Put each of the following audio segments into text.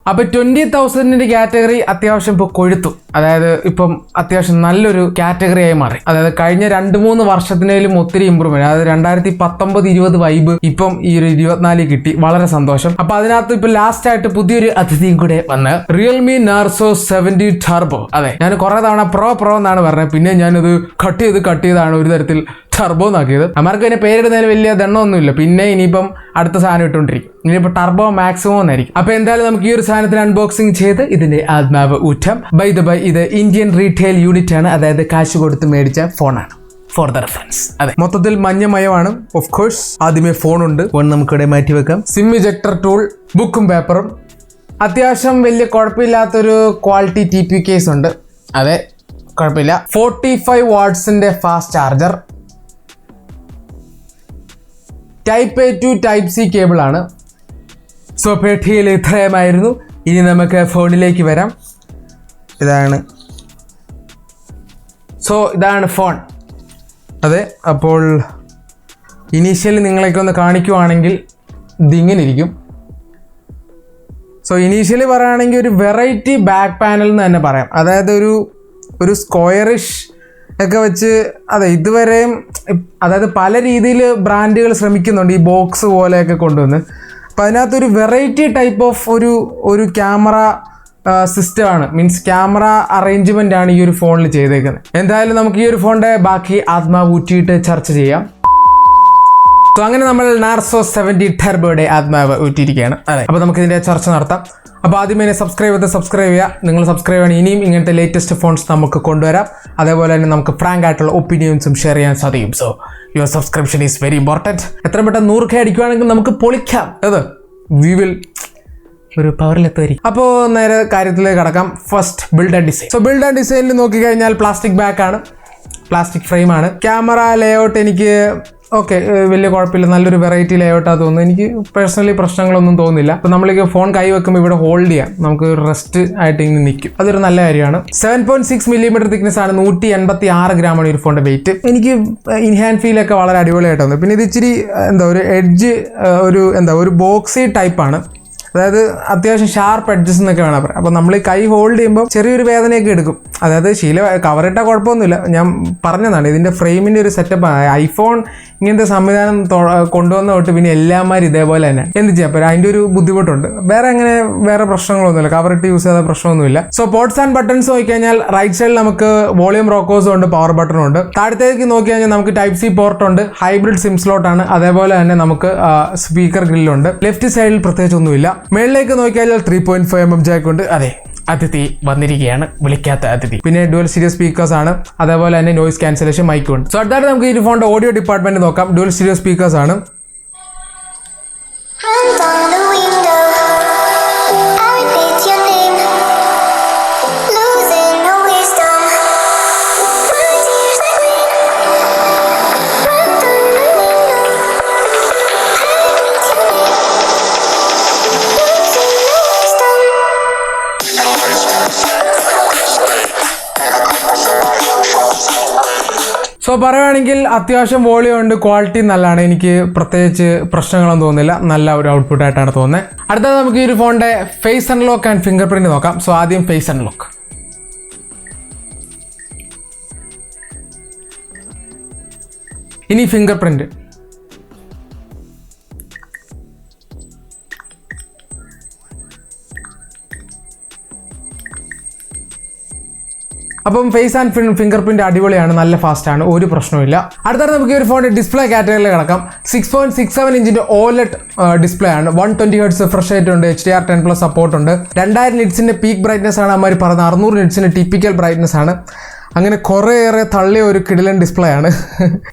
അപ്പോൾ 20,000 കാറ്റഗറി അത്യാവശ്യം ഇപ്പോൾ കൊഴുത്തു, അതായത് ഇപ്പം അത്യാവശ്യം നല്ലൊരു കാറ്റഗറി ആയി മാറി. അതായത് കഴിഞ്ഞ 2-3 വർഷത്തിനേലും ഒത്തിരി ഇമ്പ്രൂവ്മെന്റ്, അതായത് 2019-20 വൈബ് ഇപ്പം ഈ ഒരു 24 കിട്ടി. വളരെ സന്തോഷം. അപ്പൊ അതിനകത്ത് ഇപ്പൊ ലാസ്റ്റ് ആയിട്ട് പുതിയൊരു അതിഥിയും കൂടെ വന്ന് റിയൽമി നാർസോ 70 ടർബോ. അതെ, ഞാൻ കുറെ തവണ പ്രോ എന്നാണ് പറഞ്ഞത്, പിന്നെ ഞാനത് കട്ട് ചെയ്താണ് ഒരു തരത്തിൽ ടർബോ എന്നാക്കിയത്. അമ്മമാർക്ക് അതിനെ പേരിടുന്നതിന് വലിയ ദണ്ണമൊന്നുമില്ല. പിന്നെ ഇനിയിപ്പം അടുത്ത സാധനം ഇട്ടുകൊണ്ടിരിക്കും. ഇനിയിപ്പോൾ ടർബോ മാക്സിമം എന്നായിരിക്കും. അപ്പൊ എന്തായാലും നമുക്ക് ഈ ഒരു സാധനത്തിന് അൺബോക്സിംഗ് ചെയ്ത് ഇതിന്റെ ആത്മാവ് ഊറ്റം. ബൈ ഇത് ഇന്ത്യൻ റീറ്റെയിൽ യൂണിറ്റ് ആണ്, അതായത് കാശ് കൊടുത്ത് മേടിച്ച ഫോണാണ്. For the reference. അതെ, മൊത്തത്തിൽ മഞ്ഞമയമാണ്. ഓഫ് കോഴ്സ് ആദ്യമേ ഫോണുണ്ട്, ഫോൺ നമുക്കിവിടെ മാറ്റി വെക്കാം. സിം ഇജക്ടർ ടൂൾ, ബുക്കും പേപ്പറും, അത്യാവശ്യം വലിയ കുഴപ്പമില്ലാത്തൊരു ക്വാളിറ്റി TP കേസ് ഉണ്ട്. അതെ, കുഴപ്പമില്ല. 45 വാട്ട്സിന്റെ fast charger, type A to type C cable ആണ്. സോ പെട്ടിയിൽ ഇത്രയുമായിരുന്നു. ഇനി നമുക്ക് ഫോണിലേക്ക് വരാം. ഇതാണ് ഫോൺ. അതെ, അപ്പോൾ ഇനീഷ്യലി നിങ്ങളൊക്കെ ഒന്ന് കാണിക്കുവാണെങ്കിൽ ഇതിങ്ങനെ ഇരിക്കും. സോ ഇനീഷ്യലി പറയുകയാണെങ്കിൽ ഒരു വെറൈറ്റി ബാക്ക് പാനൽ എന്ന് തന്നെ പറയാം. അതായത് ഒരു സ്ക്വയറിഷ് ഒക്കെ വെച്ച്, അതെ ഇതുവരെയും അതായത് പല രീതിയിൽ ബ്രാൻഡുകൾ ശ്രമിക്കുന്നുണ്ട് ഈ ബോക്സ് പോലെയൊക്കെ കൊണ്ടുവന്ന്. അപ്പം അതിനകത്തൊരു വെറൈറ്റി ടൈപ്പ് ഓഫ് ഒരു ക്യാമറ സിസ്റ്റമാണ്, മീൻസ് ക്യാമറ അറേഞ്ച്മെൻ്റ് ആണ് ഈ ഒരു ഫോണിൽ ചെയ്തേക്കുന്നത്. എന്തായാലും നമുക്ക് ഈ ഒരു ഫോണിൻ്റെ ബാക്കി ആത്മാവ് ഊറ്റിയിട്ട് ചർച്ച ചെയ്യാം. സോ അങ്ങനെ നമ്മൾ നാർസോ 70 ടർബോയുടെ ആത്മാവ് ഊറ്റിയിരിക്കുകയാണ്. അതെ, അപ്പോൾ നമുക്ക് ഇതിൻ്റെ ചർച്ച നടത്താം. അപ്പോൾ ആദ്യമേ സബ്സ്ക്രൈബ് ചെയ്യുക. നിങ്ങൾ സബ്സ്ക്രൈബ് ചെയ്യണം. ഇനിയും ഇങ്ങനത്തെ ലേറ്റസ്റ്റ് ഫോൺസ് നമുക്ക് കൊണ്ടുവരാം. അതേപോലെ തന്നെ നമുക്ക് ഫ്രാങ്ക് ആയിട്ടുള്ള ഒപ്പീനിയൻസും ഷെയർ ചെയ്യാൻ സാധിക്കും. So your subscription is very important. എത്ര പെട്ടെന്ന് 100K അടിക്കുകയാണെങ്കിൽ നമുക്ക് പൊളിക്കാം. അത് വി വിൽ ഒരു പവറിലെത്തുമായിരിക്കും. അപ്പോൾ നേരെ കാര്യത്തിലേക്ക് കടക്കാം. First build and design. So build and ഡിസൈനിൽ നോക്കിക്കഴിഞ്ഞാൽ പ്ലാസ്റ്റിക് ബാക്ക് ആണ്, പ്ലാസ്റ്റിക് ഫ്രെയിം ആണ്. ക്യാമറ ലേഔട്ട് എനിക്ക് ഓക്കെ, വലിയ കുഴപ്പമില്ല, നല്ലൊരു വെറൈറ്റി ലേഔട്ടാണ് തോന്നുന്നു. എനിക്ക് പേഴ്സണലി പ്രശ്നങ്ങളൊന്നും തോന്നുന്നില്ല. അപ്പോൾ നമ്മൾക്ക് ഫോൺ കൈ വെക്കുമ്പോൾ ഇവിടെ ഹോൾഡ് ചെയ്യാം, നമുക്ക് റെസ്റ്റ് ആയിട്ട് ഇങ്ങനെ നിൽക്കും. അതൊരു നല്ല കാര്യമാണ്. 7.6 മില്ലിമീറ്റർ തിക്നെസ് ആണ്, 186 ഗ്രാമാണ് ഈ ഒരു ഫോണിന്റെ വെയിറ്റ്. എനിക്ക് ഇൻഹാൻഡ് ഫീലൊക്കെ വളരെ അടിപൊളിയായിട്ട് തോന്നുന്നു. പിന്നെ ഇത് ഇച്ചിരി ഒരു എഡ്ജ്, ഒരു ബോക്സി ടൈപ്പാണ്. അതായത് അത്യാവശ്യം ഷാർപ്പ് എഡ്ജസ് എന്നൊക്കെ വേണം പറയാം. അപ്പോൾ നമ്മൾ കൈ ഹോൾഡ് ചെയ്യുമ്പോൾ ചെറിയൊരു വേദനയൊക്കെ എടുക്കും. അതായത് കവറിട്ടാൽ കുഴപ്പമൊന്നുമില്ല, ഞാൻ പറഞ്ഞതാണ്. ഇതിൻ്റെ ഫ്രെയിമിൻ്റെ ഒരു സെറ്റപ്പ്, ഐഫോൺ ഇങ്ങനത്തെ സംവിധാനം കൊണ്ടുവന്ന തൊട്ട് പിന്നെ എല്ലാമാരും ഇതേപോലെ തന്നെ എന്ത് ചെയ്യാം. അപ്പോൾ അതിൻ്റെ ഒരു ബുദ്ധിമുട്ടുണ്ട്. വേറെ പ്രശ്നങ്ങളൊന്നുമില്ല, കവറിട്ട് യൂസ് ചെയ്ത പ്രശ്നമൊന്നുമില്ല. സോ പോർട്സ് ആൻഡ് ബട്ടൺസ് നോക്കിക്കഴിഞ്ഞാൽ റൈറ്റ് സൈഡിൽ നമുക്ക് വോളിയം റോക്കേഴ്സും ഉണ്ട്, പവർ ബട്ടണും ഉണ്ട്. താഴത്തേക്ക് നോക്കി കഴിഞ്ഞാൽ നമുക്ക് ടൈപ്പ് C പോർട്ട് ഉണ്ട്, ഹൈബ്രിഡ് സിം സ്ലോട്ട് ആണ്. അതേപോലെ തന്നെ നമുക്ക് സ്പീക്കർ ഗ്രില്ലുണ്ട്. ലെഫ്റ്റ് സൈഡിൽ പ്രത്യേകിച്ച് ഒന്നുമില്ല. മേളിലേക്ക് നോക്കിയാൽ 3.5mm ജാക്ക് ഉണ്ട്. അതെ, അതിഥി വന്നിരിക്കുകയാണ്, വിളിക്കാത്ത അതിഥി. പിന്നെ ഡുവൽ സ്റ്റീരിയോ സ്പീക്കേഴ്സ് ആണ്, അതേപോലെ തന്നെ നോയിസ് ക്യാൻസലേഷൻ മൈക്കും ഉണ്ട്. സോ അടുത്തായിട്ട് നമുക്ക് ഈ ഫോണിന്റെ ഓഡിയോ ഡിപ്പാർട്ട്മെന്റ് നോക്കാം. ഡുവൽ സ്റ്റീരിയോ സ്പീക്കേഴ്സ് ആണ്. സോ പറയുകയാണെങ്കിൽ അത്യാവശ്യം വോളിയം ഉണ്ട്, ക്വാളിറ്റി നല്ലതാണ്. എനിക്ക് പ്രത്യേകിച്ച് പ്രശ്നങ്ങളൊന്നും തോന്നുന്നില്ല, നല്ല ഒരു ഔട്ട്പുട്ട് ആയിട്ടാണ് തോന്നുന്നത്. അടുത്തത് നമുക്ക് ഈ ഒരു ഫോണിന്റെ face unlock and fingerprint നോക്കാം. സോ ആദ്യം ഫേസ് അൺലോക്ക്. ഇനി ഫിംഗർ പ്രിന്റ്. അപ്പം ഫേസ് ആൻഡ് ഫിംഗർ പ്രിന്റ് അടിപൊളിയാണ്, നല്ല ഫാസ്റ്റ് ആണ്, ഒരു പ്രശ്നമില്ല. അടുത്തത് നമുക്ക് ഈ ഒരു ഫോണിന്റെ ഡിസ്പ്ലേ കാറ്റഗറിയിൽ കിടക്കാം. 6.67 ഇഞ്ചിന്റെ OLED ഡിസ്പ്ലേ ആണ്. 120 Hz റിഫ്രഷ് റേറ്റ് ഉണ്ട്, HDR10+ സപ്പോർട്ട് ഉണ്ട്. 2000 നിറ്റ്സിന്റെ പീക്ക് ബ്രൈറ്റ്നസ് ആണ് അമ്മമാർ പറഞ്ഞത്. 600 നിറ്റ്സിന്റെ ടിപ്പിക്കൽ ബ്രൈറ്റ്നസ് ആണ്. അങ്ങനെ കുറേയേറെ തള്ളിയ ഒരു കിടിലൻ ഡിസ്പ്ലേ ആണ്.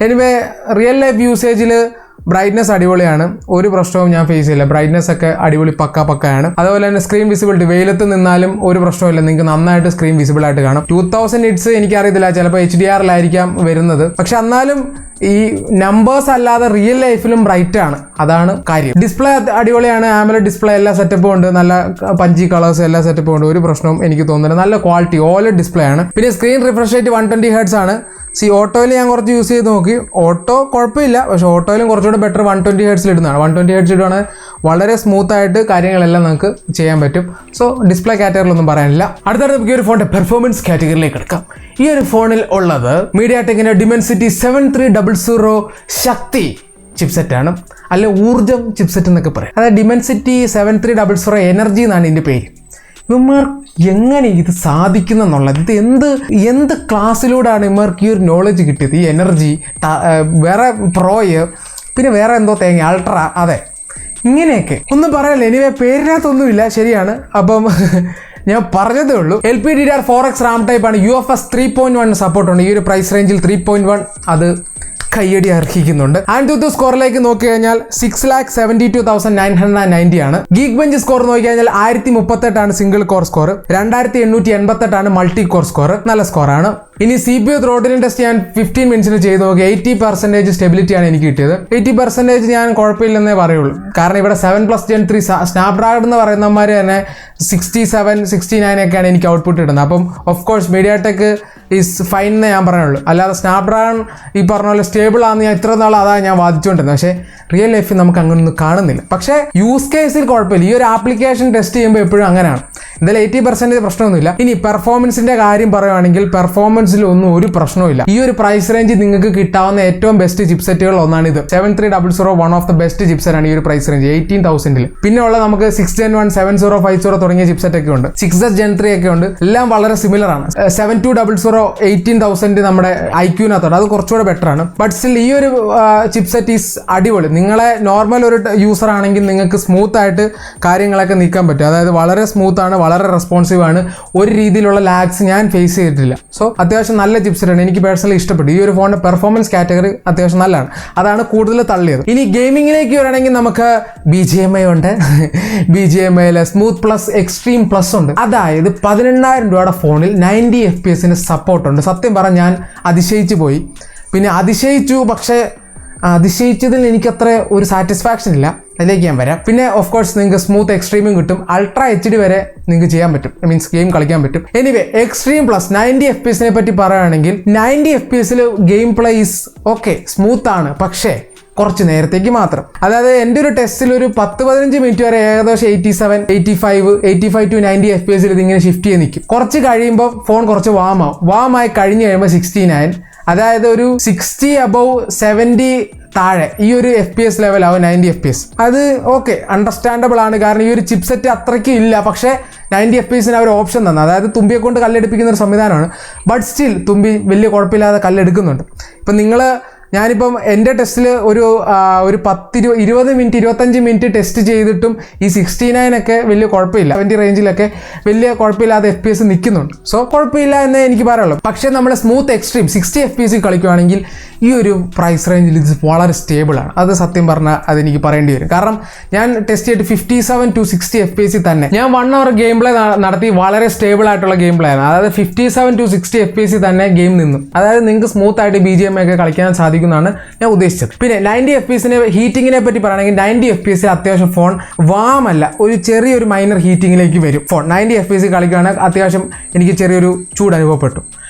എനിവേ റിയൽ ലൈഫ് യൂസേജിൽ ബ്രൈറ്റ്നസ് അടിപൊളിയാണ്, ഒരു പ്രശ്നവും ഞാൻ ഫേസ് ചെയ്യില്ല. ബ്രൈറ്റ്നസ് ഒക്കെ അടിപൊളി പക്കയാണ്. അതുപോലെ തന്നെ സ്ക്രീൻ വിസിബിലിറ്റി, വെയിലത്ത് നിന്നാലും ഒരു പ്രശ്നമില്ല, നിങ്ങൾക്ക് നന്നായിട്ട് സ്ക്രീൻ വിസിബിൾ ആയിട്ട് കാണാം. 2000 നിറ്റ്സ് എനിക്കറിയത്തില്ല, ചിലപ്പോൾ HDR-ലായിരിക്കാം വരുന്നത്. പക്ഷെ എന്നാലും ഈ നമ്പേഴ്സ് അല്ലാതെ റിയൽ ലൈഫിലും ബ്രൈറ്റ് ആണ്, അതാണ് കാര്യം. ഡിസ്പ്ലേ അടിപൊളിയാണ്, AMOLED ഡിസ്പ്ലേ എല്ലാ സെറ്റപ്പും ഉണ്ട്, നല്ല പഞ്ചി കളേഴ്സ് എല്ലാ സെറ്റപ്പും ഉണ്ട്, ഒരു പ്രശ്നവും എനിക്ക് തോന്നുന്നില്ല. നല്ല ക്വാളിറ്റി OLED ഡിസ്പ്ലേ ആണ്. പിന്നെ സ്ക്രീൻ റിഫ്രഷ് റേറ്റ് 120 Hz ആണ്. ഓട്ടോയിൽ ഞാൻ കുറച്ച് യൂസ് ചെയ്ത് നോക്കി, ഓട്ടോ കുഴപ്പമില്ല, പക്ഷെ ഓട്ടോയിലും കുറച്ചുകൂടെ ബെറ്റർ 120 Hz ഇടുന്നതാണ്. 120 Hz ഇടുവാണെങ്കിൽ വളരെ സ്മൂത്തായിട്ട് കാര്യങ്ങളെല്ലാം നമുക്ക് ചെയ്യാൻ പറ്റും. സോ ഡിസ്പ്ലേ കാറ്റഗറിയിലൊന്നും പറയാനില്ല. അടുത്തത് നമുക്ക് ഈ ഒരു ഫോണിൻ്റെ പെർഫോമൻസ് കാറ്റഗറിയിലേക്ക് എടുക്കാം. ഈ ഒരു ഫോണിൽ ഉള്ളത് മീഡിയാടെക്കിൻ്റെ ഡിമെൻസിറ്റി 7300 ശക്തി ചിപ്സെറ്റാണ്, അല്ല ഊർജ്ജം ചിപ്സെറ്റ് എന്നൊക്കെ പറയും. അതായത് ഡിമെൻസിറ്റി 7300 എനർജി എന്നാണ് ഇതിൻ്റെ പേര്. ഇവന്മാർ എങ്ങനെ ഇത് സാധിക്കുന്നെന്നുള്ളത്, ഇത് എന്ത് ക്ലാസ്സിലൂടെയാണ് ഇവർക്ക് ഈ ഒരു നോളജ് കിട്ടിയത്? ഈ എനർജി വേറെ പ്രോയ്, പിന്നെ വേറെ എന്തോ തേങ്ങ അൾട്ര, അതെ ഇങ്ങനെയൊക്കെ ഒന്നും പറയല്ല. എനിവേ പേരിനകത്തൊന്നുമില്ല, ശരിയാണ്. അപ്പം ഞാൻ പറഞ്ഞതേ ഉള്ളൂ. LPDDR4X റാം ടൈപ്പാണ്. UFS 3.1 സപ്പോർട്ടുണ്ട്. ഈ ഒരു പ്രൈസ് റേഞ്ചിൽ 3.1 അത് കയ്യടി അർഹിക്കുന്നുണ്ട്. AnTuTu സ്കോറിലേക്ക് നോക്കി കഴിഞ്ഞാൽ 6,72,990 ആണ്. ഗീക്ക് ബെഞ്ച് സ്കോർ നോക്കി കഴിഞ്ഞാൽ 1038 ആണ് സിംഗിൾ കോർ സ്കോർ, 2888 ആണ് മൾട്ടി കോർ സ്കോർ. നല്ല സ്കോറാണ്. ഇനി CPU ത്രോട്ടിലിംഗ് ടെസ്റ്റ് ഞാൻ 15 മിനിറ്റ്സിന് ചെയ്ത് നോക്കി. 80% സ്റ്റെബിലിറ്റിയാണ് എനിക്ക് കിട്ടിയത്. 80% ഞാൻ കുഴപ്പമില്ലെന്നേ പറയുള്ളൂ. കാരണം ഇവിടെ 7+ Gen 3 സ്നാപ്ഡ്രാഗൺ എന്ന് പറയുന്നവന്മാർ തന്നെ 67, 69 ഒക്കെയാണ് എനിക്ക് ഔട്ട്പുട്ട് ഇടുന്നത്. അപ്പം ഓഫ് കോഴ്സ് മീഡിയാടെക് ഈസ് ഫൈൻ എന്നേ ഞാൻ പറയുള്ളൂ. അല്ലാതെ സ്നാപ്ഡ്രാഗൺ ഈ പറഞ്ഞ പോലെ സ്റ്റേബിൾ ആണെന്ന് ഞാൻ ഇത്ര നാൾ അതാണ് ഞാൻ വാദിച്ചുകൊണ്ടിരുന്നത്. പക്ഷേ റിയൽ ലൈഫിൽ നമുക്ക് അങ്ങനൊന്നും കാണുന്നില്ല. പക്ഷേ യൂസ് കേസിൽ കുഴപ്പമില്ല. ഈ ഒരു ആപ്ലിക്കേഷൻ ടെസ്റ്റ് ചെയ്യുമ്പോൾ എപ്പോഴും അങ്ങനെയാണ്. എന്തായാലും 80% പ്രശ്നമൊന്നുമില്ല. ഇനി പെർഫോമൻസിന്റെ കാര്യം പറയുകയാണെങ്കിൽ പെർഫോമൻസിലൊന്നും ഒരു പ്രശ്നവുമില്ല. ഈ ഒരു പ്രൈസ് റേഞ്ചിൽ നിങ്ങൾക്ക് കിട്ടാവുന്ന ഏറ്റവും ബെസ്റ്റ് ചിപ്സെറ്റുകൾ ഒന്നാണ് ഇത്. 7300 one of the best chipset ആണ് ഈ ഒരു പ്രൈസ് റേഞ്ച് 18,000. പിന്നെ ഉള്ള നമുക്ക് 6 Gen 1, 7050 തുടങ്ങിയ ചിപ്സെറ്റ് ഒക്കെ ഉണ്ട്. 6 Gen 3 ഒക്കെ ഉണ്ട്. എല്ലാം വളരെ സിമിലർ ആണ്. 7200 18,000 നമ്മുടെ IQ-നകത്തോട്ട് അത് കുറച്ചുകൂടെ ബെറ്റർ ആണ്. ബട്ട് സ്റ്റിൽ ഈ ഒരു ചിപ്സെറ്റ് ഈസ് അടിപൊളി. നിങ്ങളെ നോർമൽ ഒരു യൂസർ ആണെങ്കിൽ നിങ്ങൾക്ക് സ്മൂത്ത് ആയിട്ട് കാര്യങ്ങളൊക്കെ നീക്കാൻ പറ്റും. അതായത് വളരെ സ്മൂത്ത് ആണ്, വളരെ റെസ്പോൺസീവ് ആണ്. ഒരു രീതിയിലുള്ള ലാഗ്സ് ഞാൻ ഫേസ് ചെയ്തിട്ടില്ല. സോ അത്യാവശ്യം നല്ല ചിപ്സെറ്റാണ്. എനിക്ക് പേഴ്സണലി ഇഷ്ടപ്പെട്ടു. ഈ ഒരു ഫോണിന്റെ പെർഫോമൻസ് കാറ്റഗറി അത്യാവശ്യം നല്ലതാണ്. അതാണ് കൂടുതൽ തള്ളിയത്. ഇനി ഗെയിമിങ്ങിലേക്ക് വരണമെങ്കിൽ നമുക്ക് BGMI ഉണ്ട്. BGMIയിൽ സ്മൂത്ത് പ്ലസ് എക്സ്ട്രീം പ്ലസ് ഉണ്ട്. അതായത് 18,000 രൂപയുടെ ഫോണിൽ 90 FPS സപ്പോർട്ട് ഉണ്ട്. സത്യം പറഞ്ഞാൽ ഞാൻ അതിശയിച്ചു പോയി. പിന്നെ അതിശയിച്ചു, പക്ഷേ അതിശയിച്ചതിൽ എനിക്കത്ര ഒരു സാറ്റിസ്ഫാക്ഷൻ ഇല്ല. അതിലേക്ക് ഞാൻ വരാം. പിന്നെ ഓഫ് കോഴ്സ് നിങ്ങൾക്ക് സ്മൂത്ത് എക്സ്ട്രീമും കിട്ടും. അൾട്രാ HD വരെ നിങ്ങൾക്ക് ചെയ്യാൻ പറ്റും. മീൻസ് ഗെയിം കളിക്കാൻ പറ്റും. എനിവേ എക്സ്ട്രീം പ്ലസ് 90 FPS പറ്റി പറയുകയാണെങ്കിൽ 90 FPS game play is okay, smooth ആണ്. പക്ഷേ കുറച്ച് നേരത്തേക്ക് മാത്രം. അതായത് എൻ്റെ ഒരു ടെസ്റ്റിൽ ഒരു 10-15 മിനിറ്റ് വരെ ഏകദേശം 87, 85 to 90 FPS ഇതിങ്ങനെ ഷിഫ്റ്റ് ചെയ്ത് നിൽക്കും. കുറച്ച് കഴിയുമ്പോൾ ഫോൺ കുറച്ച് വാമായി കഴിഞ്ഞ് കഴിയുമ്പോൾ 69, അതായത് ഒരു 60 above 70 താഴെ ഈ ഒരു FPS ലെവലാവും 90 FPS. അത് ഓക്കെ, അണ്ടർസ്റ്റാൻഡബിൾ ആണ്. കാരണം ഈ ഒരു ചിപ്സെറ്റ് അത്രയ്ക്ക് ഇല്ല. പക്ഷേ 90 FPS അവർ ഓപ്ഷൻ തന്നെ, അതായത് തുമ്പിയെ കൊണ്ട് കല്ലെടുപ്പിക്കുന്ന ഒരു സംവിധാനമാണ്. ബട്ട് സ്റ്റിൽ തുമ്പി വലിയ കുഴപ്പമില്ലാതെ കല്ലെടുക്കുന്നുണ്ട്. ഇപ്പം ഞാനിപ്പം എൻ്റെ ടെസ്റ്റിൽ ഒരു 20 മിനിറ്റ് 25 മിനിറ്റ് ടെസ്റ്റ് ചെയ്തിട്ടും ഈ 69 ഒക്കെ വലിയ കുഴപ്പമില്ല. 70 റേഞ്ചിലൊക്കെ വലിയ കുഴപ്പമില്ലാതെ FPS നിൽക്കുന്നുണ്ട്. സോ കുഴപ്പമില്ല എന്നേ എനിക്ക് പറയുള്ളൂ. പക്ഷേ നമ്മൾ സ്മൂത്ത് എക്സ്ട്രീം 60 FPS കളിക്കുകയാണെങ്കിൽ ഈ ഒരു പ്രൈസ് റേഞ്ചിൽ ഇത് വളരെ സ്റ്റേബിളാണ്. അത് സത്യം പറഞ്ഞാൽ അതെനിക്ക് പറയേണ്ടി വരും. കാരണം ഞാൻ ടെസ്റ്റ് ചെയ്തിട്ട് 57 to 60 FPS തന്നെ ഞാൻ 1 hour ഗെയിം പ്ലേ നടത്തി. വളരെ സ്റ്റേബിൾ ആയിട്ടുള്ള ഗെയിം പ്ലേ ആണ്. അതായത് 57 to 60 FPS തന്നെ ഗെയിം നിന്നു. അതായത് നിങ്ങൾക്ക് സ്മൂത്ത് ആയിട്ട് BGMI ഒക്കെ കളിക്കാൻ സാധിക്കുന്നതാണ് ഞാൻ ഉദ്ദേശിച്ചത്. പിന്നെ 90 FPS ഹീറ്റിങ്ങിനെ പറ്റി പറയുകയാണെങ്കിൽ 90 FPS അത്യാവശ്യം ഫോൺ വാമല്ല, ഒരു ചെറിയൊരു മൈനർ ഹീറ്റിങ്ങിലേക്ക് വരും ഫോൺ. 90 FPS കളിക്കുകയാണെങ്കിൽ അത്യാവശ്യം എനിക്ക് ചെറിയൊരു ചൂട് അനുഭവപ്പെട്ടു.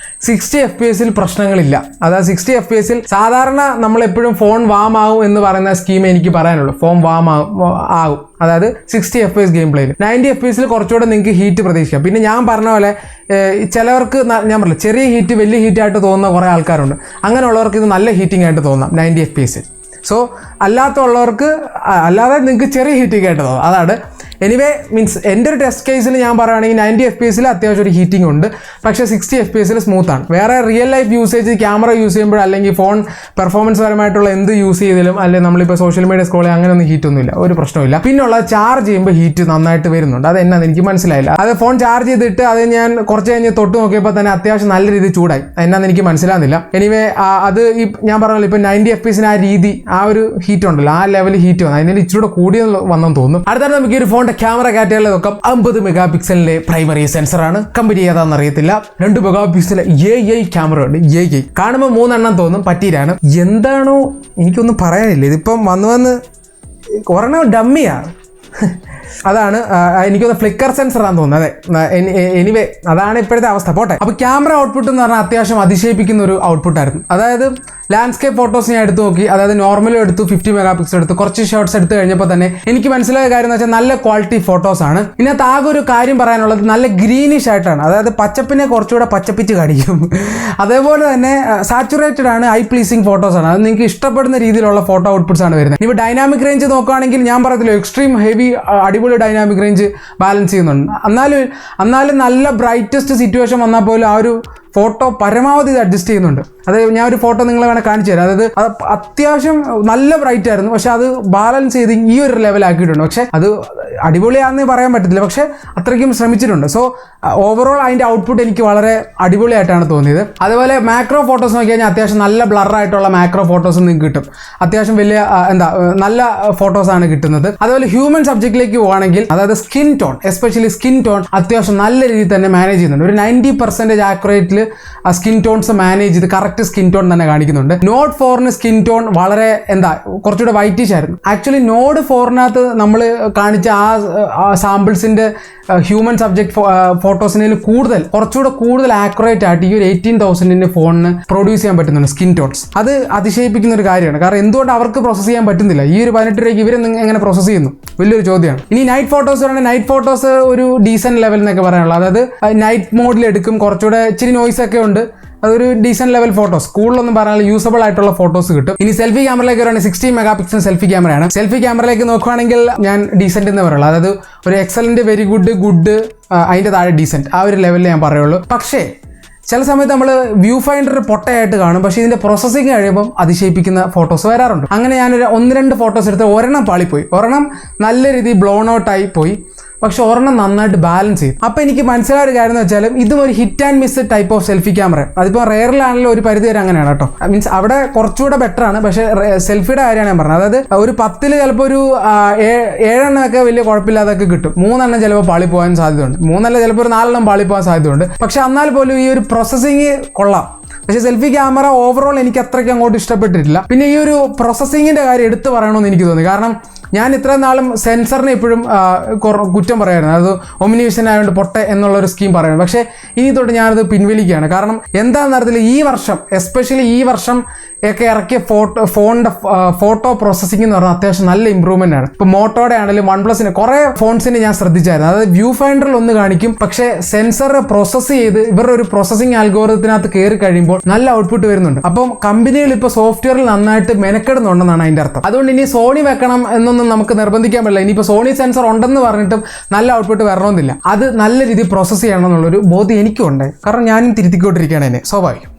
60 FPS പ്രശ്നങ്ങളില്ല. അതായത് 60 FPS സാധാരണ നമ്മളെപ്പോഴും ഫോൺ വാം ആവും എന്ന് പറയുന്ന സ്കീം എനിക്ക് പറയാനുള്ളൂ. ഫോൺ വാം ആവും, അതായത് 60 FPS ഗെയിം പ്ലേയിൽ. 90 FPS കുറച്ചുകൂടെ നിങ്ങൾക്ക് ഹീറ്റ് പ്രതീക്ഷിക്കാം. പിന്നെ ഞാൻ പറഞ്ഞ പോലെ ചിലവർക്ക് ഞാൻ പറഞ്ഞില്ല, ചെറിയ ഹീറ്റ് വലിയ ഹീറ്റായിട്ട് തോന്നുന്ന കുറേ ആൾക്കാരുണ്ട്. അങ്ങനെയുള്ളവർക്ക് ഇത് നല്ല ഹീറ്റിംഗ് ആയിട്ട് തോന്നാം 90 FPS. സോ അല്ലാതെ നിങ്ങൾക്ക് ചെറിയ ഹീറ്റിംഗ് ആയിട്ട് തോന്നാം. അതാണ് എനിവേ മീൻസ് എൻ്റെ ഒരു ടെസ്റ്റ് കേസിൽ ഞാൻ പറയുകയാണെങ്കിൽ 90 FPS അത്യാവശ്യം ഒരു ഹീറ്റിംഗ് ഉണ്ട്. പക്ഷേ 60 FPS സ്മൂത്താണ്. വേറെ real life usage camera use ചെയ്യുമ്പോൾ അല്ലെങ്കിൽ ഫോൺ പെർഫോമൻസ് പരമായിട്ടുള്ള എന്ത് യൂസ് ചെയ്താലും അല്ലെങ്കിൽ നമ്മളിപ്പോൾ സോഷ്യൽ മീഡിയ സ്ക്രോൾ ചെയ്യുക അങ്ങനെയൊന്നും ഹീറ്റൊന്നുമില്ല, ഒരു പ്രശ്നമില്ല. പിന്നെയുള്ള ചാർജ് ചെയ്യുമ്പോൾ ഹീറ്റ് നന്നായിട്ട് വരുന്നുണ്ട്. അത് എന്നാന്ന് എനിക്ക് മനസ്സിലായില്ല. അത് ഫോൺ ചാർജ് ചെയ്തിട്ട് അത് ഞാൻ കുറച്ച് കഴിഞ്ഞ് തൊട്ട് നോക്കിയപ്പോൾ തന്നെ അത്യാവശ്യം നല്ല രീതിയിൽ ചൂടായി. എന്നാന്ന് എനിക്ക് മനസ്സിലാകുന്നില്ല. എനിവേ അത് ഈ ഞാൻ പറഞ്ഞല്ലോ ഇപ്പോൾ 90 FPS ആ രീതി ആ ഒരു ഹീറ്റ് ഉണ്ടല്ലോ, ആ ലെവൽ ഹീറ്റ് വന്നു. അതിന് ഇച്ചിരി കൂടിയ വന്നെന്ന് തോന്നുന്നു. അടുത്താണ് നമുക്ക് ഈ ഒരു ഫോൺ ക്യാമറ കാറ്റഗറിയിൽ നോക്കാം. 50 മെഗാപിക്സലിലെ പ്രൈമറി സെൻസറാണ്. കമ്പനി ഏതാണെന്ന് അറിയത്തില്ല. 2 മെഗാപിക്സൽ AI ക്യാമറ ഉണ്ട്. AI കാണുമ്പോൾ 3 എണ്ണം തോന്നും, പറ്റീരാണ്. എന്താണോ എനിക്കൊന്നും പറയാനില്ല. ഇതിപ്പം വന്ന് ഒരെണ്ണം ഡമ്മിയാണ്. അതാണ് എനിക്കൊന്ന് ഫ്ലിക്കർ സെൻസറാന്ന് തോന്നുന്നത്. അതെ, എനിവേ അതാണ് ഇപ്പോഴത്തെ അവസ്ഥ. പോട്ടെ. അപ്പോൾ ക്യാമറ ഔട്ട്പുട്ട് എന്ന് പറഞ്ഞാൽ അത്യാവശ്യം അതിശയിപ്പിക്കുന്ന ഒരു ഔട്ട്പുട്ടായിരുന്നു. അതായത് ലാൻഡ്സ്കേപ്പ് ഫോട്ടോസ് ഞാൻ എടുത്ത് നോക്കി, അതായത് നോർമലും എടുത്തു, 50 മെഗാ പിക്സൽ എടുത്തു, കുറച്ച് ഷോട്ട്സ് എടുത്ത് കഴിഞ്ഞപ്പോൾ തന്നെ എനിക്ക് മനസ്സിലായ കാര്യം എന്ന് വെച്ചാൽ നല്ല ക്വാളിറ്റി ഫോട്ടോസ് ആണ്. ഇതിനകത്ത് ആകെ ഒരു കാര്യം പറയാനുള്ളത് നല്ല ഗ്രീനിഷ് ആയിട്ടാണ്, അതായത് പച്ചപ്പിനെ കുറച്ചുകൂടെ പച്ചപ്പിച്ച് കാണിക്കും. അതേപോലെ തന്നെ സാച്ചുറേറ്റഡ് ആണ്, ഐ പ്ലീസിങ് ഫോട്ടോസ് ആണ്. അത് നിങ്ങൾക്ക് ഇഷ്ടപ്പെടുന്ന രീതിയിലുള്ള ഫോട്ടോ ഔട്ട്പുട്ട്സ് ആണ് വരുന്നത്. ഇപ്പോൾ ഡൈനാമിക് റേഞ്ച് നോക്കുകയാണെങ്കിൽ ഞാൻ പറയത്തില്ല എക്സ്ട്രീം ഹെവി അടിപൊളി ഡൈനാമിക് റേഞ്ച് ബാലൻസ് ചെയ്യുന്നുണ്ട്. എന്നാലും നല്ല ബ്രൈറ്റസ്റ്റ് സിറ്റുവേഷൻ വന്നാൽ പോലും ആ ഒരു ഫോട്ടോ പരമാവധി ഇത് അഡ്ജസ്റ്റ് ചെയ്യുന്നുണ്ട്. അതായത് ഞാൻ ഒരു ഫോട്ടോ നിങ്ങളെ വേണേൽ കാണിച്ചു തരാം. അതായത് അത് അത്യാവശ്യം നല്ല ബ്രൈറ്റ് ആയിരുന്നു, പക്ഷെ അത് ബാലൻസ് ചെയ്ത് ഈ ഒരു ലെവലാക്കിയിട്ടുണ്ട്. പക്ഷെ അത് അടിപൊളിയാണെന്ന് പറയാൻ പറ്റത്തില്ല, പക്ഷെ അത്രയ്ക്കും ശ്രമിച്ചിട്ടുണ്ട്. സോ ഓവറോൾ അതിൻ്റെ ഔട്ട്പുട്ട് എനിക്ക് വളരെ അടിപൊളിയായിട്ടാണ് തോന്നിയത്. അതുപോലെ മാക്രോ ഫോട്ടോസ് നോക്കി കഴിഞ്ഞാൽ അത്യാവശ്യം നല്ല ബ്ലറായിട്ടുള്ള മാക്രോ ഫോട്ടോസ് നിങ്ങൾക്ക് കിട്ടും. അത്യാവശ്യം വലിയ നല്ല ഫോട്ടോസാണ് കിട്ടുന്നത്. അതുപോലെ ഹ്യൂമൻ സബ്ജക്റ്റിലേക്ക് പോകുകയാണെങ്കിൽ അതായത് skin tone, especially skin tone അത്യാവശ്യം നല്ല രീതിയിൽ തന്നെ മാനേജ് ചെയ്യുന്നുണ്ട്. ഒരു 90% ആക്യുറേറ്റിൽ ആ സ്കിൻ ടോൺസ് മാനേജ് ചെയ്ത് കറക്റ്റ് സ്കിൻ ടോൺ തന്നെ കാണിക്കുന്നുണ്ട്. നോഡ് 4 സ്കിൻ ടോൺ വളരെ കുറച്ചുകൂടെ വൈറ്റിഷ് ആയിരുന്നു. ആക്ച്വലി നോഡ് 4 നമ്മൾ കാണിച്ച ആ സാമ്പിൾസിന്റെ ഹ്യൂമൻ സബ്ജക്ട് ഫോട്ടോസിനേലും കുറച്ചുകൂടെ കൂടുതൽ ആക്യുറേറ്റ് ആയിട്ട് ഈ ഒരു 18,000 ഫോണിന് പ്രൊഡ്യൂസ് ചെയ്യാൻ പറ്റുന്നുണ്ട് സ്കിൻ ടോൺസ്. അത് അതിശയിപ്പിക്കുന്ന ഒരു കാര്യമാണ്. കാരണം എന്തുകൊണ്ട് അവർക്ക് പ്രോസസ് ചെയ്യാൻ പറ്റുന്നില്ല? ഈ ഒരു 18 രൂപയ്ക്ക് ഇവരെ എങ്ങനെ പ്രോസസ് ചെയ്യുന്നു? വലിയൊരു ചോദ്യമാണ്. ഇനി നൈറ്റ് ഫോട്ടോസ് പറയുന്നത് നൈറ്റ് ഫോട്ടോസ് ഒരു ഡീസന്റ് ലെവൽ എന്നൊക്കെ പറയാനുള്ളത്, അതായത് നൈറ്റ് മോഡിൽ എടുക്കും, കുറച്ചുകൂടെ ഇച്ചിരി നോയ്സ് ഒക്കെ ഉണ്ട്, അതൊരു ഡീസന്റ് ലെവൽ ഫോട്ടോസ്, കൂടുതലൊന്നും പറഞ്ഞാൽ യൂസബിൾ ആയിട്ടുള്ള ഫോട്ടോസ് കിട്ടും. ഇനി സെൽഫി ക്യാമറയിലേക്ക് പറയുകയാണെങ്കിൽ 16 മെഗാ പിക്സൽ സെൽഫി ക്യാമറയാണ്. സെൽഫി ക്യാമറയിലേക്ക് നോക്കുകയാണെങ്കിൽ ഞാൻ ഡീസന്റ് എന്ന് പറയുള്ളൂ, അതായത് ഒരു എക്സലന്റ്, വെരി ഗുഡ് അതിന്റെ താഴെ ഡീസന്റ്, ആ ഒരു ലെവലിൽ ഞാൻ പറയുള്ളൂ. പക്ഷേ ചില സമയത്ത് നമ്മൾ വ്യൂ ഫൈൻഡർ പൊട്ടയായിട്ട് കാണും, പക്ഷേ ഇതിന്റെ പ്രോസസ്സിങ് കഴിയുമ്പം അതിശയിപ്പിക്കുന്ന ഫോട്ടോസ് വരാറുണ്ട്. അങ്ങനെ ഞാനൊരു 1-2 ഫോട്ടോസ് എടുത്ത് ഒരെണ്ണം പാളിപ്പോയി, ഒരെണ്ണം നല്ല രീതിയിൽ ബ്ലോൺ ഔട്ട് ആയി പോയി, പക്ഷെ ഒരെണ്ണം നന്നായിട്ട് ബാലൻസ് ചെയ്തു. അപ്പോൾ എനിക്ക് മനസ്സിലായ ഒരു കാര്യം എന്ന് വെച്ചാൽ ഇതും ഒരു hit and miss type of selfie camera. അതിപ്പോൾ റെയറിലാണെങ്കിലും ഒരു പരിധി വരെ അങ്ങനെയാണ് കേട്ടോ. മീൻസ് അവിടെ കുറച്ചുകൂടെ ബെറ്റർ ആണ്, പക്ഷേ സെൽഫിയുടെ കാര്യമാണ് ഞാൻ പറഞ്ഞത്. അതായത് ഒരു 10 ചിലപ്പോൾ ഒരു 7 ഒക്കെ വലിയ കുഴപ്പമില്ലാതൊക്കെ കിട്ടും, 3 ചിലപ്പോൾ പാളി പോകാൻ സാധ്യതയുണ്ട്, 3 ചിലപ്പോൾ ഒരു 4 പാളി പോകാൻ സാധ്യതയുണ്ട്. പക്ഷെ എന്നാൽ പോലും ഈ ഒരു പ്രോസസ്സിങ് കൊള്ളാം. പക്ഷേ സെൽഫി ക്യാമറ ഓവറോൾ എനിക്ക് അത്രയ്ക്ക് അങ്ങോട്ട് ഇഷ്ടപ്പെട്ടിട്ടില്ല. പിന്നെ ഈ ഒരു പ്രോസസ്സിങ്ങിന്റെ കാര്യം എടുത്തു പറയണമെന്ന് എനിക്ക് തോന്നി. കാരണം ഞാൻ ഇത്രയും നാളും സെൻസറിനെ എപ്പോഴും കുറ്റം പറയായിരുന്നു, അത് ഒമിനിവിഷൻ ആയതുകൊണ്ട് പൊട്ടെ എന്നുള്ളൊരു സ്കീം പറയുന്നത്. പക്ഷേ ഇനി തൊട്ട് ഞാനത് പിൻവലിക്കുകയാണ്. കാരണം എന്താണെന്ന് അറിയത്തില്ല, ഈ വർഷം എസ്പെഷ്യലി ഈ വർഷം ഒക്കെ ഇറക്കിയ ഫോണിന്റെ ഫോട്ടോ പ്രോസസ്സിംഗ് എന്ന് പറഞ്ഞാൽ അത്യാവശ്യം നല്ല ഇമ്പ്രൂവ്മെന്റ് ആണ്. ഇപ്പോൾ മോട്ടോയുടെ ആണെങ്കിലും OnePlusന്റെ കുറേ ഫോൺസിന് ഞാൻ ശ്രദ്ധിച്ചായിരുന്നു, അതായത് വ്യൂ ഫൈൻഡറിൽ ഒന്ന് കാണിക്കും, പക്ഷേ സെൻസർ പ്രോസസ്സ് ചെയ്ത് ഇവരുടെ ഒരു പ്രോസസ്സിംഗ് ആൽഗോറിതത്തിനകത്ത് കയറി കഴിയുമ്പോൾ നല്ല ഔട്ട്പുട്ട് വരുന്നുണ്ട്. അപ്പം കമ്പനികൾ ഇപ്പോൾ സോഫ്റ്റ്വെയറിൽ നന്നായിട്ട് മെനക്കെടുന്നുണ്ടെന്നാണ് അതിന്റെ അർത്ഥം. അതുകൊണ്ട് ഇനി സോണി വെക്കണം എന്നൊന്നും നമുക്ക് നിർബന്ധിക്കാൻ പറ്റില്ല. ഇനിയിപ്പോൾ സോണി സെൻസർ ഉണ്ടെന്ന് പറഞ്ഞിട്ടും നല്ല ഔട്ട്പുട്ട് വരണമെന്നില്ല. അത് നല്ല രീതിയിൽ പ്രോസസ്സ് ചെയ്യണം എന്നുള്ളൊരു ബോധ്യം എനിക്കും ഉണ്ട്. കാരണം ഞാനും തിരുത്തിക്കൊണ്ടിരിക്കുകയാണ് എന്നെ, സ്വാഭാവികം.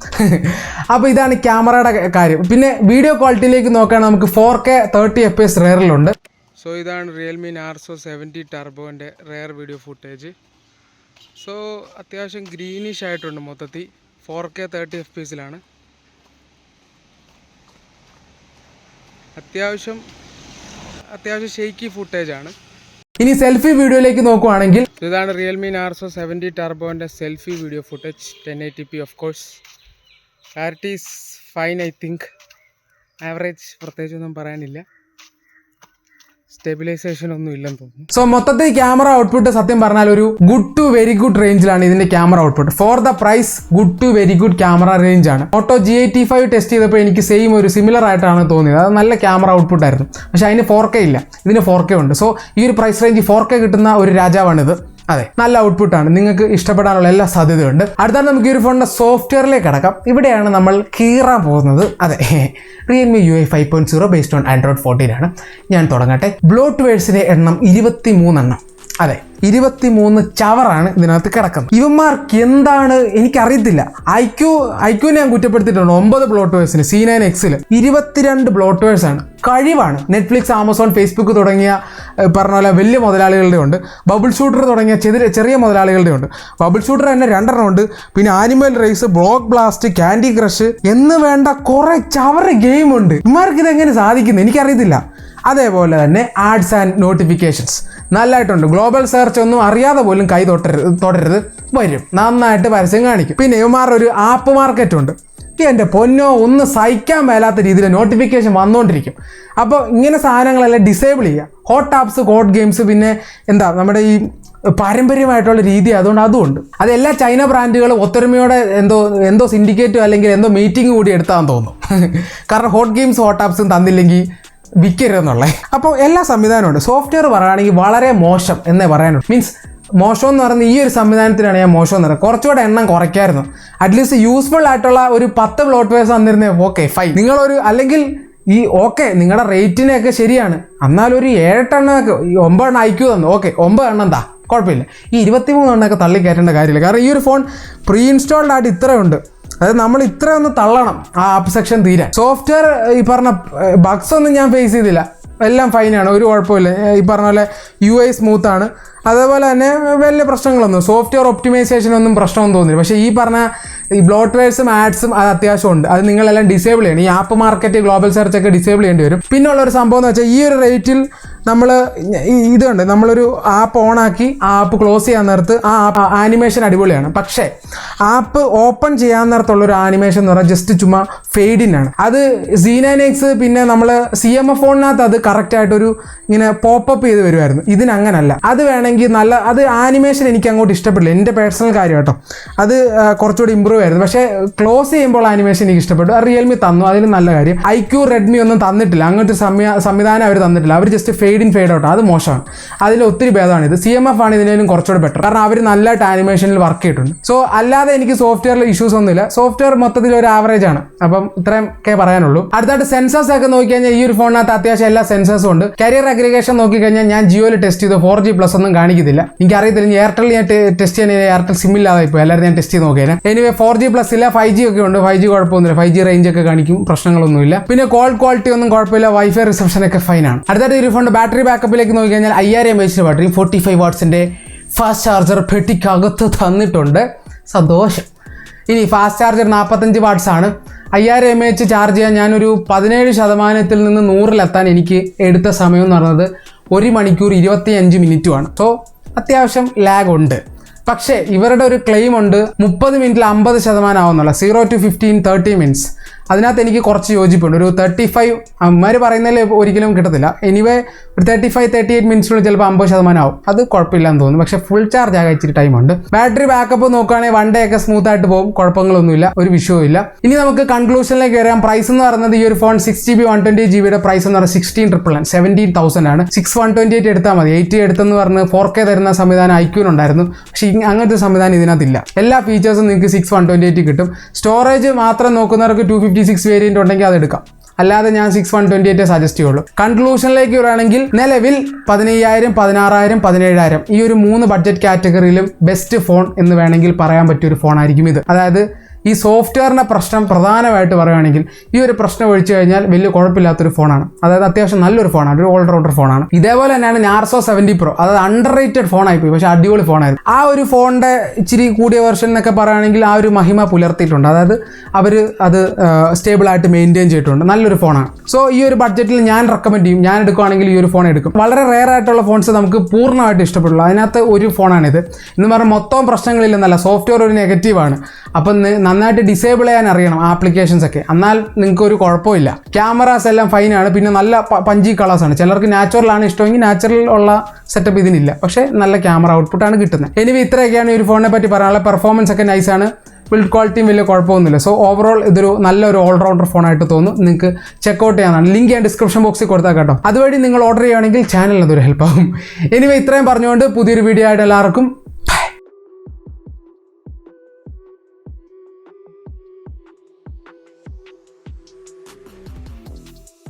അപ്പോൾ ഇതാണ് ക്യാമറയുടെ കാര്യം. പിന്നെ വീഡിയോ ക്വാളിറ്റിയിലേക്ക് നോക്കുകയാണെങ്കിൽ നമുക്ക് 4K 30 FPS റെയറിലുണ്ട്. സോ ഇതാണ് റിയൽമി നാർസോ 70 ടർബോൻ്റെ റെയർ വീഡിയോ ഫുട്ടേജ്. സോ അത്യാവശ്യം ഗ്രീനിഷ് ആയിട്ടുണ്ട് മൊത്തത്തിൽ. 4K 30 FPS അത്യാവശ്യം ഷെയ്ക്കി ഫുട്ടേജാണ്. ഇനി സെൽഫി വീഡിയോയിലേക്ക് നോക്കുവാണെങ്കിൽ ഇതാണ് റിയൽമി നാർസോ 70 ടർബോൻ്റെ selfie video footage. 1080p of course. Clarity is fine, I think. Average, പ്രത്യേകിച്ചൊന്നും പറയാനില്ല. സ്റ്റെബിലൈസേഷൻ ഒന്നും ഇല്ലെന്ന് തോന്നുന്നു. സോ മൊത്തത്തിൽ ക്യാമറ ഔട്ട്പുട്ട് സത്യം പറഞ്ഞാൽ ഒരു ഗുഡ് ടു വെരി ഗുഡ് റേഞ്ചിലാണ് ഇതിന്റെ camera output. For the price good to very good camera range ആണ്. മോട്ടോ G85 ടെസ്റ്റ് ചെയ്തപ്പോൾ എനിക്ക് സെയിം ഒരു സിമിലർ ആയിട്ടാണ് തോന്നിയത്. അത് നല്ല ക്യാമറ ഔട്ട്പുട്ട് ആയിരുന്നു. പക്ഷെ അതിന് 4K ഇല്ല, ഇതിന് 4K ഉണ്ട്. സോ ഈ ഒരു പ്രൈസ് റേഞ്ച് 4K കിട്ടുന്ന ഒരു രാജാവാണിത്. അതെ, നല്ല ഔട്ട്പുട്ടാണ്, നിങ്ങൾക്ക് ഇഷ്ടപ്പെടാനുള്ള എല്ലാ സാധ്യതയുണ്ട്. അടുത്താണ് നമുക്ക് ഈ ഒരു ഫോണിന്റെ സോഫ്റ്റ്വെയറിലേക്ക് കടക്കാം. ഇവിടെയാണ് നമ്മൾ കീറാൻ പോകുന്നത്. അതെ, Realme UI 5.0 based on Android 14 ആണ്. ഞാൻ തുടങ്ങട്ടെ. ബ്ലോട്ട്വേഴ്സിന്റെ എണ്ണം 23 എണ്ണം. അതെ, 23 ചവറാണ് ഇതിനകത്ത് കിടക്കുന്നത്. ഇവന്മാർക്ക് എന്താണ് എനിക്കറിയത്തില്ല. ഐക്യു ഞാൻ കുറ്റപ്പെടുത്തിയിട്ടുണ്ട്. 9 ബ്ലോട്ട്വേഴ്സിന് C9Xൽ 22 ബ്ലോട്ട്വേഴ്സ് ആണ്. കഴിവാണ്. നെറ്റ്ഫ്ലിക്സ്, ആമസോൺ, ഫേസ്ബുക്ക് തുടങ്ങിയ പറഞ്ഞ പോലെ വലിയ മുതലാളികളുടെ ഉണ്ട്. ബബിൾ ഷൂട്ടർ തുടങ്ങിയ ചെറിയ മുതലാളികളുടെ ഉണ്ട്. ബബിൾ ഷൂട്ടർ തന്നെ 2 എണ്ണം ഉണ്ട്. പിന്നെ animal race, block blast, candy crush എന്ന് വേണ്ട കുറെ ചവറ് ഗെയിം ഉണ്ട്. ഇവന്മാർക്ക് ഇതെങ്ങനെ സാധിക്കുന്നു എനിക്കറിയത്തില്ല. അതേപോലെ തന്നെ ആഡ്സ് ആൻഡ് നോട്ടിഫിക്കേഷൻസ് നല്ലതായിട്ടുണ്ട്. ഗ്ലോബൽ സെർച്ച് ഒന്നും അറിയാതെ പോലും കൈ തൊടരുത്, വരും, നന്നായിട്ട് പരസ്യം കാണിക്കും. പിന്നെ ഇവന്മാരുടെ ഒരു ആപ്പ് മാർക്കറ്റ് ഉണ്ട്. എൻ്റെ പൊന്നോ, ഒന്ന് സഹിക്കാൻ മേലാത്ത രീതിയിൽ നോട്ടിഫിക്കേഷൻ വന്നുകൊണ്ടിരിക്കും. അപ്പോൾ ഇങ്ങനെ സാധനങ്ങളെല്ലാം ഡിസേബിൾ ചെയ്യുക. ഹോട്ട് ആപ്സ്, ഹോട്ട് ഗെയിംസ്, പിന്നെ നമ്മുടെ ഈ പാരമ്പര്യമായിട്ടുള്ള രീതി, അതുകൊണ്ട് അതുമുണ്ട്. അത് എല്ലാ ചൈന ബ്രാൻഡുകളും ഒത്തൊരുമയോടെ എന്തോ സിൻഡിക്കേറ്റോ അല്ലെങ്കിൽ എന്തോ മീറ്റിംഗ് കൂടി എടുത്താന്ന് തോന്നുന്നു. കാരണം ഹോട്ട് ഗെയിംസ് ഹോട്ട് ആപ്സും തന്നില്ലെങ്കിൽ വിൽക്കരുതെന്നുള്ളത്. അപ്പോൾ എല്ലാ സംവിധാനമുണ്ട്. സോഫ്റ്റ്വെയർ പറയുകയാണെങ്കിൽ വളരെ മോശം എന്നേ പറയാനുള്ളൂ. മീൻസ് മോശം എന്ന് പറയുന്നത് ഈ ഒരു സംവിധാനത്തിനാണ് ഞാൻ മോശം എന്ന് പറയുന്നത്. കുറച്ചുകൂടെ എണ്ണം കുറയ്ക്കായിരുന്നു. അറ്റ്ലീസ്റ്റ് യൂസ്ഫുൾ ആയിട്ടുള്ള ഒരു 10 ബ്ലോട്ട്വെയർസ് തന്നിരുന്നേ ഓക്കെ ഫൈൻ. നിങ്ങളൊരു അല്ലെങ്കിൽ ഈ ഓക്കെ നിങ്ങളുടെ റേറ്റിനൊക്കെ ശരിയാണ്, എന്നാലും ഒരു 7 എണ്ണമൊക്കെ 9 എണ്ണം IQ തന്നു, ഓക്കെ 9 എണ്ണം എന്താ കുഴപ്പമില്ല. ഈ 23 എണ്ണമൊക്കെ തള്ളി കയറ്റേണ്ട കാര്യമില്ല. കാരണം ഈ ഒരു ഫോൺ പ്രീ ഇൻസ്റ്റാൾഡ് ആയിട്ട് ഇത്രയുണ്ട്. അതായത് നമ്മൾ ഇത്രയൊന്ന് തള്ളണം ആ ആപ്പ് സെക്ഷൻ തീരാൻ. സോഫ്റ്റ്വെയർ ഈ പറഞ്ഞ ബഗ്സ് ഒന്നും ഞാൻ ഫേസ് ചെയ്തില്ല, എല്ലാം ഫൈനാണ്, ഒരു കുഴപ്പമില്ല. ഈ പറഞ്ഞ പോലെ UI സ്മൂത്താണ്. അതേപോലെ തന്നെ വലിയ പ്രശ്നങ്ങളൊന്നും സോഫ്റ്റ്വെയർ ഒപ്റ്റിമൈസേഷനൊന്നും പ്രശ്നമൊന്നും തോന്നില്ല. പക്ഷേ ഈ പറഞ്ഞ ഈ ബ്ലോട്ട്വെയർസും ആഡ്സും അത് അത്യാവശ്യമുണ്ട്. അത് നിങ്ങളെല്ലാം ഡിസേബിൾ ചെയ്യണം. ഈ ആപ്പ് മാർക്കറ്റ് ഗ്ലോബൽ സെർച്ച് ഒക്കെ ഡിസേബിൾ ചെയ്യേണ്ടി വരും. പിന്നെ ഉള്ളൊരു സംഭവം എന്ന് വെച്ചാൽ ഈ ഒരു റേറ്റിൽ നമ്മൾ ഇതുണ്ട്, നമ്മളൊരു ആപ്പ് ഓണാക്കി ആ ആപ്പ് ക്ലോസ് ചെയ്യാൻ നേരത്ത് ആ ആപ്പ് ആനിമേഷൻ അടിപൊളിയാണ്. പക്ഷേ ആപ്പ് ഓപ്പൺ ചെയ്യാൻ നേരത്തുള്ളൊരു ആനിമേഷൻ എന്ന് പറഞ്ഞാൽ ജസ്റ്റ് ചുമ്മാ ഫെയ്ഡിനാണ്. അത് Z9X പിന്നെ നമ്മൾ CMF ഫോണിനകത്ത് അത് കറക്റ്റായിട്ടൊരു ഇങ്ങനെ പോപ്പപ്പ് ചെയ്ത് വരുമായിരുന്നു. ഇതിനങ്ങനല്ല. അത് വേണമെങ്കിൽ നല്ല അത് ആനിമേഷൻ എനിക്ക് അങ്ങോട്ട് ഇഷ്ടപ്പെട്ടില്ല, എൻ്റെ പേഴ്സണൽ കാര്യം കേട്ടോ. അത് കുറച്ചുകൂടി ഇമ്പ്രൂവ് ആയിരുന്നു. പക്ഷേ ക്ലോസ് ചെയ്യുമ്പോൾ ആനിമേഷൻ എനിക്ക് ഇഷ്ടപ്പെട്ടു. അത് റിയൽമി തന്നു, അതിന് നല്ല കാര്യം. IQ റെഡ്മി ഒന്നും തന്നിട്ടില്ല, അങ്ങനത്തെ സംവിധാനം അവർ തന്നിട്ടില്ല. അവർ just fade in fade out, അത് മോശമാണ്. അതിൽ ഒത്തിരി ഭേദമാണ് ഇത്. CMF ആണ് ഇതിനും കുറച്ചുകൂടി ബെറ്റർ, കാരണം അവർ നല്ലതായിട്ട് ആനിമേഷനിൽ വർക്ക് ചെയ്തിട്ടുണ്ട്. സോ അല്ലാതെ എനിക്ക് സോഫ്റ്റ്വെയറിൽ ഇഷ്യൂസ് ഒന്നുമില്ല. സോഫ്റ്റ്വെയർ മൊത്തത്തിൽ ഒരു ആവറേജ് ആണ്. അപ്പം ഇത്രയൊക്കെ പറയാനുള്ളൂ. അടുത്തായിട്ട് സെൻസേഴ്സ് ഒക്കെ നോക്കിക്കഴിഞ്ഞാൽ ഈ ഒരു ഫോണിനകത്ത് അത്യാവശ്യം എല്ലാ സെൻസേഴ്സും ഉണ്ട്. കരിയർ അഗ്രിഗേഷൻ നോക്കിക്കഴിഞ്ഞാൽ ഞാൻ ജിയോയിൽ ടെസ്റ്റ് ചെയ്തു, 4G+ ഒന്നും കാണിക്കുന്നില്ല. എനിക്കറിയത്തില്ല, എയർടെൽ ഞാൻ ടെസ്റ്റ് ചെയ്യാൻ എയർടെൽ സിം ഇല്ലാതെ ഇപ്പോൾ എല്ലാവരും ഞാൻ ടെസ്റ്റ് ചെയ്ത് നോക്കിയാൽ. എനിവേ 4G+ ഇല്ല, 5G ഒക്കെ ഉണ്ട്. 5G കുഴപ്പമൊന്നുമില്ല, 5G റേഞ്ച് ഒക്കെ കാണിക്കും, പ്രശ്നങ്ങളൊന്നുമില്ല. പിന്നെ കോൾ ക്വാളിറ്റി ഒന്നും കുഴപ്പമില്ല, വൈഫൈ റിസപ്ഷൻ ഒക്കെ ഫൈനാണ്. അടുത്തായിട്ട് ഈ ഫോണിന്റെ ബാറ്ററി ബാക്കപ്പിലേക്ക് നോക്കിക്കഴിഞ്ഞാൽ 5000 mAh ബാറ്ററി, 45 വാട്ട്സിന്റെ ഫാസ്റ്റ് ചാർജർ പെട്ടിക്കകത്ത് തന്നിട്ടുണ്ട്. സന്തോഷം. ഇനി ഫാസ്റ്റ് ചാർജർ 45 വാട്ട്സ് ആണ്. 5000 mAh ചാർജ് ചെയ്യാൻ ഞാനൊരു 17% നിന്ന് 100-ലെത്താൻ എനിക്ക് എടുത്ത സമയം എന്ന് പറയുന്നത് 1 മണിക്കൂർ 25 മിനിറ്റുമാണ്. സോ അത്യാവശ്യം ലാഗ് ഉണ്ട്. പക്ഷേ ഇവരുടെ ഒരു ക്ലെയിം ഉണ്ട് 30 മിനിറ്റിൽ 50% ആവുന്നുള്ള, 0 to 15 30 മിനിറ്റ്സ്. അതിനകത്ത് എനിക്ക് കുറച്ച് യോജിപ്പുണ്ട്. ഒരു 35 അമ്മമാർ പറയുന്നതിൽ ഒരിക്കലും കിട്ടത്തില്ല. എനിവേ ഒരു 35-38 മിനിറ്റ്സിനുള്ളിൽ ചിലപ്പോൾ 50% ആവും. അത് കുഴപ്പമില്ലാന്ന് തോന്നുന്നു. പക്ഷേ ഫുൾ ചാർജ് ആകാൻ ഇച്ചിരി ടൈമുണ്ട്. ബാറ്ററി ബാക്കപ്പ് നോക്കുകയാണെങ്കിൽ 1 ഡേ ഒക്കെ സ്മൂത്ത് ആയിട്ട് പോകും, കുഴപ്പങ്ങളൊന്നുമില്ല, ഒരു വിഷയവും ഇല്ല. ഇനി നമുക്ക് കൺക്ലൂഷനിലേക്ക് വരാം. പ്രൈസ് എന്ന് പറയുന്നത് ഈ ഒരു ഫോൺ 6GB 128GB പ്രൈസ് എന്ന് പറയുന്നത് 16,999 17,000 ആണ്. 6128 എടുത്താൽ മതി. 80 എടുത്തെന്ന് പറഞ്ഞ് 4K തരുന്ന സംവിധാനം IQ-നുണ്ടായിരുന്നു. പക്ഷേ അങ്ങനത്തെ സംവിധാനം ഇതിനകത്തില്ല. എല്ലാ ഫീച്ചേഴ്സും നിങ്ങൾക്ക് 6128 കിട്ടും. സ്റ്റോറേജ് മാത്രം നോക്കുന്നവർക്ക് 256 വേരിയന്റ് ഉണ്ടെങ്കിൽ അത് എടുക്കാം. അല്ലാതെ ഞാൻ 6128 സജസ്റ്റ് ചെയ്യുള്ളൂ. കൺക്ലൂഷനിലേക്ക് വരികയാണെങ്കിൽ നിലവിൽ 15,000 16,000 17,000 ഈ ഒരു 3 ബഡ്ജറ്റ് കാറ്റഗറിയിലും ബെസ്റ്റ് ഫോൺ എന്ന് വേണമെങ്കിൽ പറയാൻ പറ്റിയ ഒരു ഫോണായിരിക്കും ഇത്. അതായത് ഈ സോഫ്റ്റ്വെയറിൻ്റെ പ്രശ്നം പ്രധാനമായിട്ട് പറയുകയാണെങ്കിൽ ഈ ഒരു പ്രശ്നം ഒഴിച്ചു കഴിഞ്ഞാൽ വലിയ കുഴപ്പമില്ലാത്തൊരു ഫോണാണ്. അതായത് അത്യാവശ്യം നല്ലൊരു ഫോണാണ്, ഒരു ഓൾറൗണ്ടർ ഫോണാണ്. ഇതേപോലെ തന്നെയാണ് നാർസോ 70 Pro. അതായത് അണ്ടർ റേറ്റഡ് ഫോണായിപ്പോയി, പക്ഷേ അടിപൊളി ഫോണായിരുന്നു. ആ ഒരു ഫോണിൻ്റെ ഇച്ചിരി കൂടിയ വെർഷൻ എന്നൊക്കെ പറയുകയാണെങ്കിൽ ആ ഒരു മഹിമ പുലർത്തിയിട്ടുണ്ട്. അതായത് അവർ അത് സ്റ്റേബിളായിട്ട് മെയിൻറ്റെയിൻ ചെയ്തിട്ടുണ്ട്. നല്ലൊരു ഫോണാണ്. സോ ഈ ഒരു ബഡ്ജറ്റിൽ ഞാൻ റെക്കമെൻഡ് ചെയ്യും. ഞാൻ എടുക്കുകയാണെങ്കിൽ ഈ ഒരു ഫോൺ എടുക്കും. വളരെ റെയർ ആയിട്ടുള്ള ഫോൺസ് നമുക്ക് പൂർണ്ണമായിട്ട് ഇഷ്ടപ്പെടുള്ളൂ. അതിനകത്ത് ഒരു ഫോണാണിത്. എന്ന് പറഞ്ഞാൽ മൊത്തം പ്രശ്നങ്ങളില്ലെന്നല്ല, സോഫ്റ്റ്വെയർ ഒരു നെഗറ്റീവാണ്. അപ്പം നന്നായിട്ട് ഡിസേബിൾ ചെയ്യാൻ അറിയണം ആപ്ലിക്കേഷൻസ് ഒക്കെ, എന്നാൽ നിങ്ങൾക്ക് ഒരു കുഴപ്പമില്ല. ക്യാമറാസ് എല്ലാം ഫൈനാണ്. പിന്നെ നല്ല പഞ്ചി കളേഴ്സാണ്. ചിലർക്ക് നാച്ചുറലാണ് ഇഷ്ടമെങ്കിൽ നാച്ചുറൽ ഉള്ള സെറ്റപ്പ് ഇതിനില്ല, പക്ഷേ നല്ല ക്യാമറ ഔട്ട്പുട്ടാണ് കിട്ടുന്നത്. എനിവേ ഇത്രയൊക്കെയാണ് ഈ ഒരു ഫോണിനെ പറ്റി പറയാനുള്ള. പെർഫോമൻസ് ഒക്കെ നൈസാണ്, ബിൽഡ് ക്വാളിറ്റിയും വലിയ കുഴപ്പമൊന്നുമില്ല. സോ ഓവറോൾ ഇതൊരു നല്ലൊരു ഓൾറൗണ്ടർ ഫോണായിട്ട് തോന്നുന്നു. നിങ്ങൾക്ക് ചെക്കൗട്ട് ചെയ്യാനാണ്. ലിങ്ക് ഞാൻ ഡിസ്ക്രിപ്ഷൻ ബോക്സിൽ കൊടുത്താൽ കേട്ടോ. അതുവഴി നിങ്ങൾ ഓർഡർ ചെയ്യുകയാണെങ്കിൽ ചാനലിന് അതൊരു ഹെൽപ്പാകും. എനിവേ ഇത്രയും പറഞ്ഞുകൊണ്ട് പുതിയൊരു വീഡിയോ ആയിട്ട് എല്ലാവർക്കും